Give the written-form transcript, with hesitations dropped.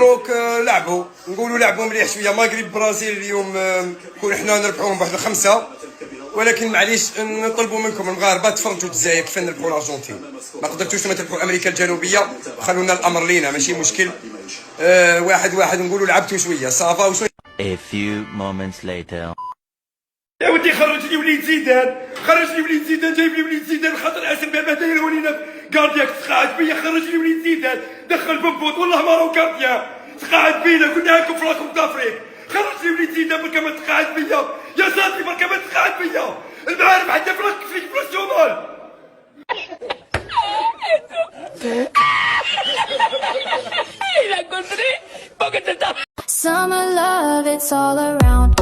المغرب لعبوا، نقولوا لعبوا مليح شويه. مغرب برازيل اليوم نكون حنا نربحوهم بواحد الخمسه، ولكن معليش نطلبوا منكم المغاربه تفرجوا الجزائر كيف نربحوا الارجنتين. ما قدرتوش ما تربحوا امريكا الجنوبيه، خلونا الامر لينا ماشي مشكل. واحد نقولوا لعبتوا شويه صافا وشويه. A few moments later. يا ودي خرج لي وليد زيدان، خرج لي وليد زيدان، جايب لي وليد زيدان خاطر اسم بابا دايروا لينا كاردياك تقاعد بيا. خرج لي وليد زيدان، دخل بنبوط والله ما راهو كاردياك تقاعد بينا. قلنا لكم في راكم دافريك. خرج لي وليد زيدان بركا ما تقاعد بيا يا صاحبي، بركا ما تقاعد بيا. المعارف حتى في راك فيك بروسيونال. Summer love, it's all around.